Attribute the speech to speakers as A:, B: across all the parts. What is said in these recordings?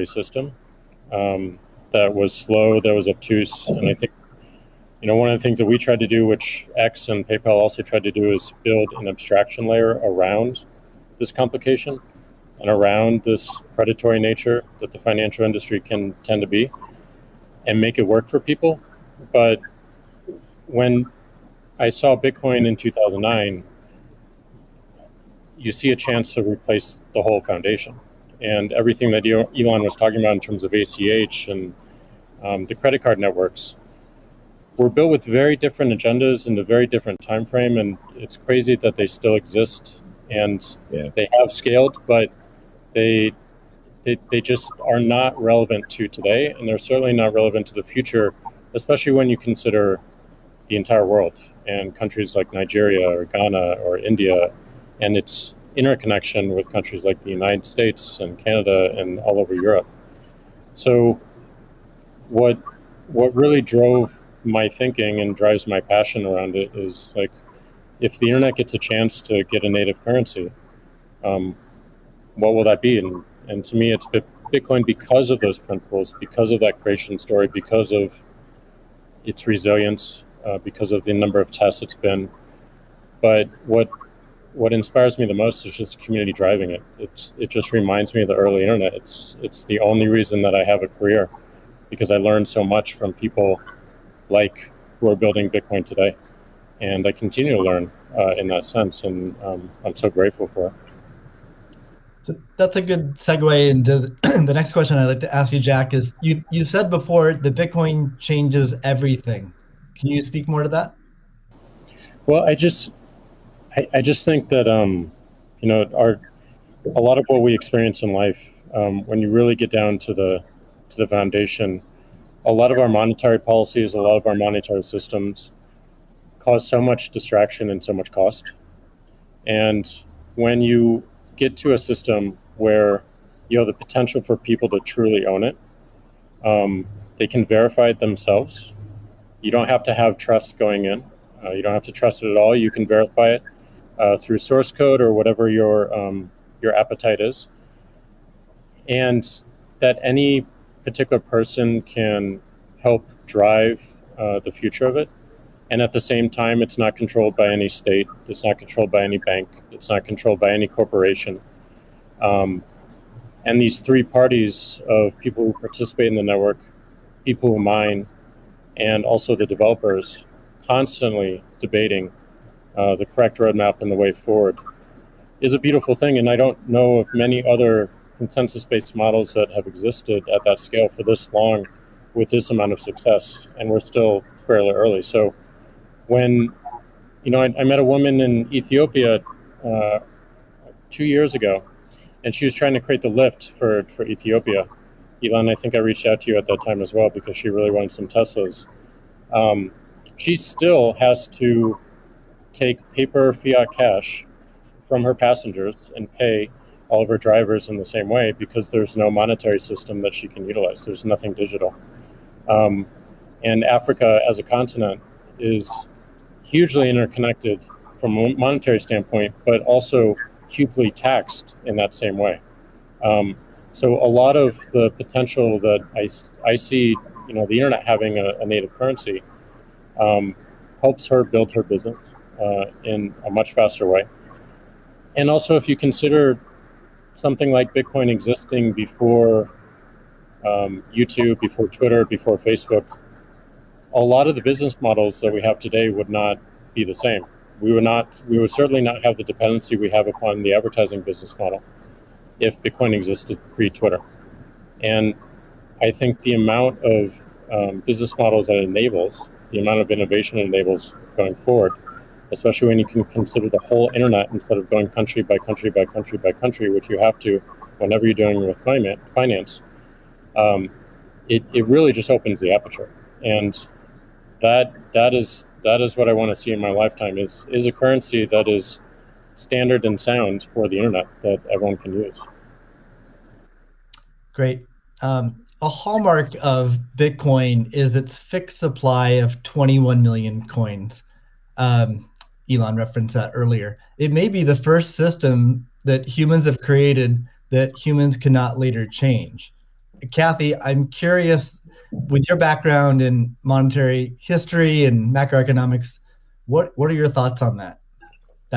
A: system that was slow, that was obtuse. And I think, one of the things that we tried to do, which X and PayPal also tried to do, is build an abstraction layer around this complication and around this predatory nature that the financial industry can tend to be, and make it work for people. But when I saw Bitcoin in 2009, you see a chance to replace the whole foundation. And everything that Elon was talking about in terms of ACH and the credit card networks were built with very different agendas in a very different time frame. And it's crazy that they still exist, and they have scaled, but they just are not relevant to today, and they're certainly not relevant to the future, especially when you consider the entire world and countries like Nigeria or Ghana or India, and its interconnection with countries like the United States and Canada and all over Europe. So what really drove my thinking and drives my passion around it is, like, if the internet gets a chance to get a native currency, what will that be? And to me, it's Bitcoin, because of those principles, because of that creation story, because of its resilience, because of the number of tests it's been. But what inspires me the most is just the community driving it. It just reminds me of the early internet. It's the only reason that I have a career, because I learned so much from people like who are building Bitcoin today, and I continue to learn in that sense, and I'm so grateful for it.
B: So that's a good segue into the next question I'd like to ask you, Jack. Is you said before that Bitcoin changes everything. Can you speak more to that?
A: Well, I just think that a lot of what we experience in life, when you really get down to the foundation, a lot of our monetary policies, a lot of our monetary systems cause so much distraction and so much cost. And when you get to a system where you have the potential for people to truly own it, they can verify it themselves. You don't have to have trust going in. You don't have to trust it at all. You can verify it through source code or whatever your appetite is, and that any particular person can help drive the future of it. And at the same time, it's not controlled by any state. It's not controlled by any bank. It's not controlled by any corporation. And these three parties of people who participate in the network, people who mine, and also the developers, constantly debating the correct roadmap and the way forward, is a beautiful thing. And I don't know of many other consensus-based models that have existed at that scale for this long with this amount of success. And we're still fairly early. So when, I met a woman in Ethiopia 2 years ago, and she was trying to create the lift for Ethiopia. Elon, I think I reached out to you at that time as well, because she really wanted some Teslas. She still has to take paper fiat cash from her passengers and pay all of her drivers in the same way, because there's no monetary system that she can utilize. There's nothing digital. And Africa as a continent is hugely interconnected from a monetary standpoint, but also hugely taxed in that same way. So a lot of the potential that I see, the internet having a native currency, helps her build her business in a much faster way. And also, if you consider something like Bitcoin existing before YouTube, before Twitter, before Facebook, a lot of the business models that we have today would not be the same. We would certainly not have the dependency we have upon the advertising business model if Bitcoin existed pre-Twitter. And I think the amount of business models that it enables, the amount of innovation it enables going forward, especially when you can consider the whole internet instead of going country by country by country by country, which you have to whenever you're doing with finance, it really just opens the aperture. And that is what I want to see in my lifetime, is a currency that is standard and sound for the internet that everyone can use.
B: Great. A hallmark of Bitcoin is its fixed supply of 21 million coins. Elon referenced that earlier. It may be the first system that humans have created that humans cannot later change. Kathy, I'm curious, with your background in monetary history and macroeconomics, what are your thoughts on that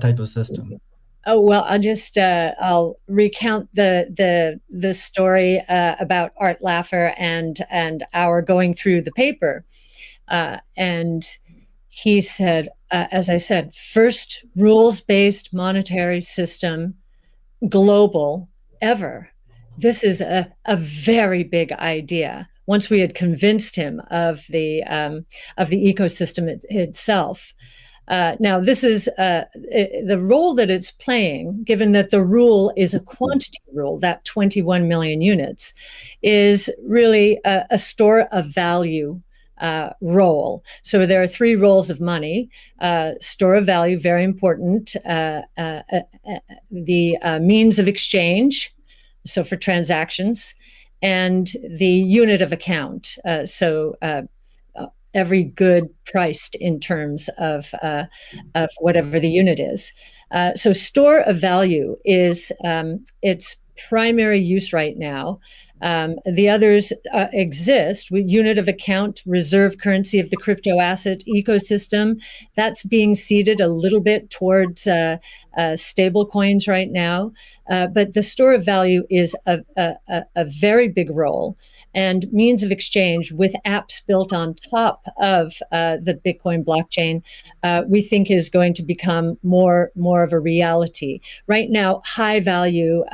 B: type of system?
C: Oh well, I'll recount the story about Art Laffer and our going through the paper, and he said, as I said, first rules based monetary system global ever. This is a very big idea. Once we had convinced him of the ecosystem itself. Now, this is the role that it's playing, given that the rule is a quantity rule, that 21 million units, is really a store of value role. So there are three roles of money: store of value, very important, the means of exchange, so for transactions, and the unit of account. Every good priced in terms of whatever the unit is. So store of value is its primary use right now. The others exist. Unit of account, reserve currency of the crypto asset ecosystem. That's being seeded a little bit towards stable coins right now. But the store of value is a very big role. And means of exchange with apps built on top of the Bitcoin blockchain, we think is going to become more of a reality. Right now, high value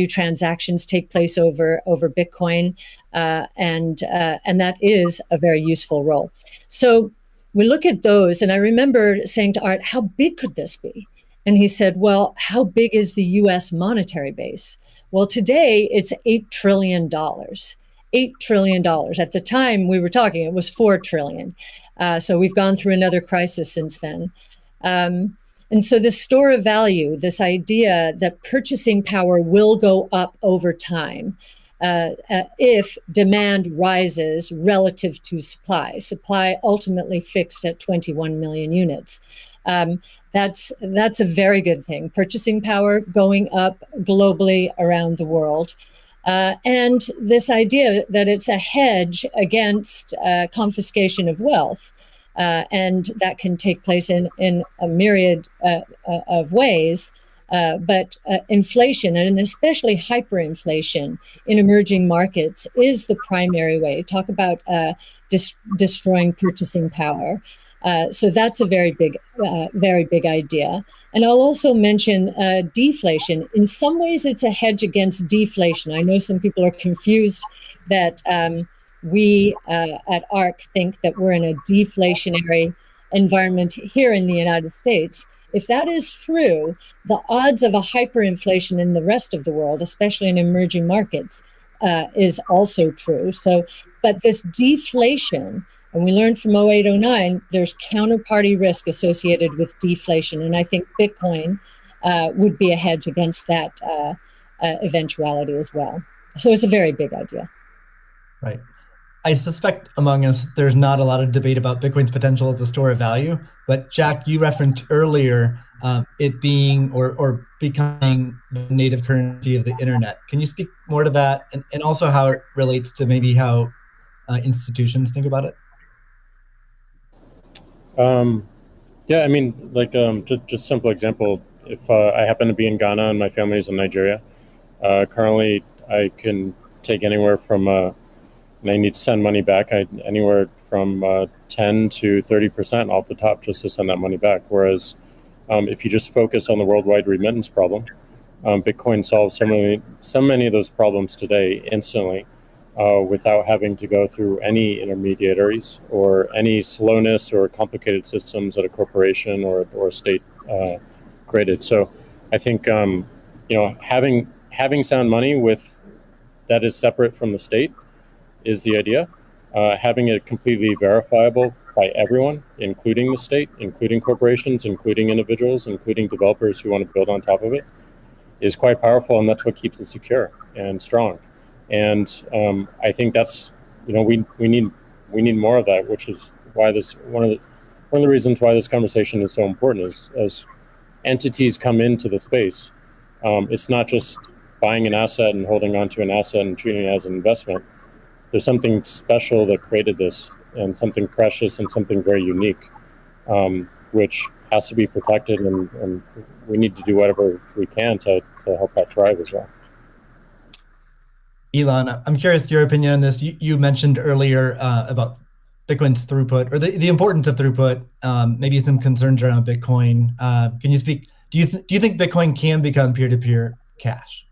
C: transactions take place over Bitcoin, and that is a very useful role. So we look at those, and I remember saying to Art, "How big could this be?" And he said, "Well, how big is the U.S. monetary base?" Well, today it's $8 trillion. $8 trillion. At the time we were talking, it was $4 trillion. So we've gone through another crisis since then. And so the store of value, this idea that purchasing power will go up over time if demand rises relative to supply ultimately fixed at 21 million units. That's a very good thing. Purchasing power going up globally around the world. And this idea that it's a hedge against confiscation of wealth. And that can take place in a myriad of ways. But inflation, and especially hyperinflation in emerging markets, is the primary way. Talk about destroying purchasing power. So that's a very big idea. And I'll also mention deflation. In some ways, it's a hedge against deflation. I know some people are confused that we at ARC think that we're in a deflationary environment here in the United States. If that is true, the odds of a hyperinflation in the rest of the world, especially in emerging markets, is also true. So, but this deflation, and we learned from 0809, there's counterparty risk associated with deflation. And I think Bitcoin would be a hedge against that eventuality as well. So it's a very big idea.
B: Right. I suspect among us, there's not a lot of debate about Bitcoin's potential as a store of value. But Jack, you referenced earlier it being or becoming the native currency of the internet. Can you speak more to that, and also how it relates to maybe how institutions think about it?
A: Yeah, I mean, like just simple example. If I happen to be in Ghana and my family is in Nigeria, currently I can take anywhere from and I need to send money back. Anywhere from 10 to 30% off the top just to send that money back. Whereas if you just focus on the worldwide remittance problem, Bitcoin solves so many of those problems today instantly without having to go through any intermediaries or any slowness or complicated systems that a corporation or a state created. So I think having sound money that is separate from the state is the idea. Having it completely verifiable by everyone, including the state, including corporations, including individuals, including developers who want to build on top of it, is quite powerful, and that's what keeps it secure and strong. And I think that's we need more of that, which is why this one of the reasons why this conversation is so important is as entities come into the space, it's not just buying an asset and holding on to an asset and treating it as an investment. There's something special that created this, and something precious and something very unique, which has to be protected, and we need to do whatever we can to help that thrive as well.
B: Elon, I'm curious your opinion on this. You mentioned earlier about Bitcoin's throughput, or the importance of throughput, maybe some concerns around Bitcoin. Can you speak? Do you think Bitcoin can become peer-to-peer cash?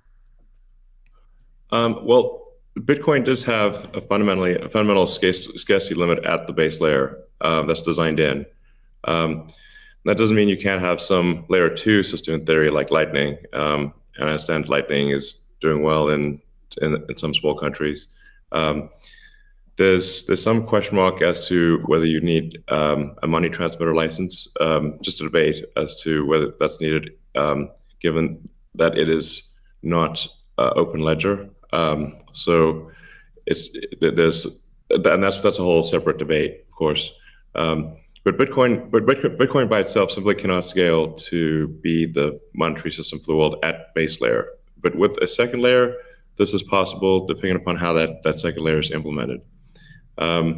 D: Well, Bitcoin does have a fundamental scarcity limit at the base layer that's designed in. That doesn't mean you can't have some layer 2 system in theory, like Lightning. And I understand Lightning is doing well in some small countries. There's some question mark as to whether you need a money transmitter license. Just a debate as to whether that's needed, given that it is not open ledger. So that's a whole separate debate, of course. But Bitcoin by itself simply cannot scale to be the monetary system for the world at base layer. But with a second layer, this is possible depending upon how that second layer is implemented. Yeah,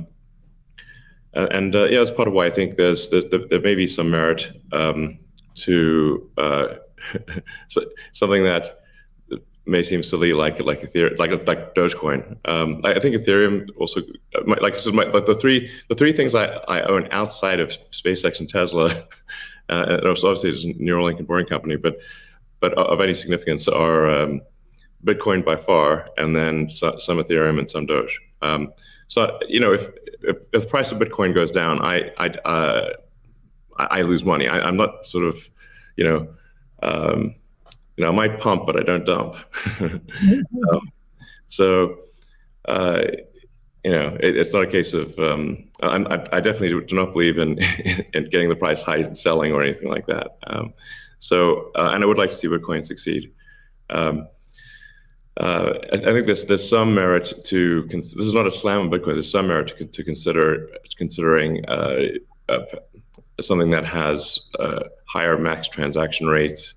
D: that's part of why I think there may be some merit to something that may seem silly, like Ethereum, like Dogecoin. I think Ethereum also, like I said, the three things I own outside of SpaceX and Tesla, and obviously it's a Neuralink and Boring Company, but of any significance are Bitcoin by far, and then some Ethereum and some Doge. So if the price of Bitcoin goes down, I lose money. I'm not sort of I might pump, but I don't dump. It's not a case of I definitely do not believe in getting the price high and selling or anything like that. And I would like to see Bitcoin succeed. I think there's some merit to this is not a slam on Bitcoin. There's some merit to considering something that has higher max transaction rates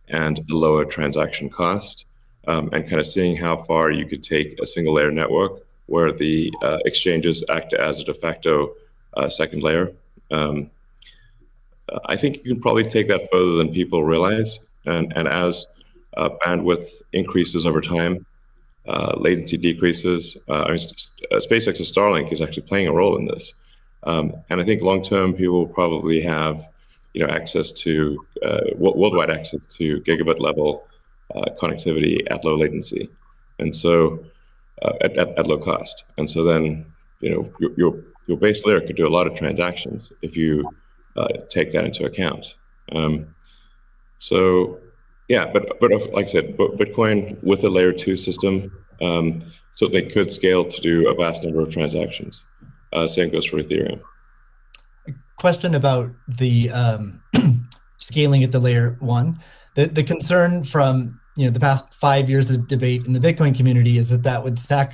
D: and a lower transaction cost, and kind of seeing how far you could take a single layer network where the exchanges act as a de facto second layer. I think you can probably take that further than people realize, and as bandwidth increases over time, latency decreases. SpaceX's Starlink is actually playing a role in this, and I think long term people will probably have access to worldwide access to gigabit level connectivity at low latency, and so at low cost. And so then your base layer could do a lot of transactions if you take that into account. So yeah, but like I said, Bitcoin with a layer 2 system, so they could scale to do a vast number of transactions. Same goes for Ethereum.
B: Question about the scaling at the layer 1. The concern from the past 5 years of debate in the Bitcoin community is that would sacrifice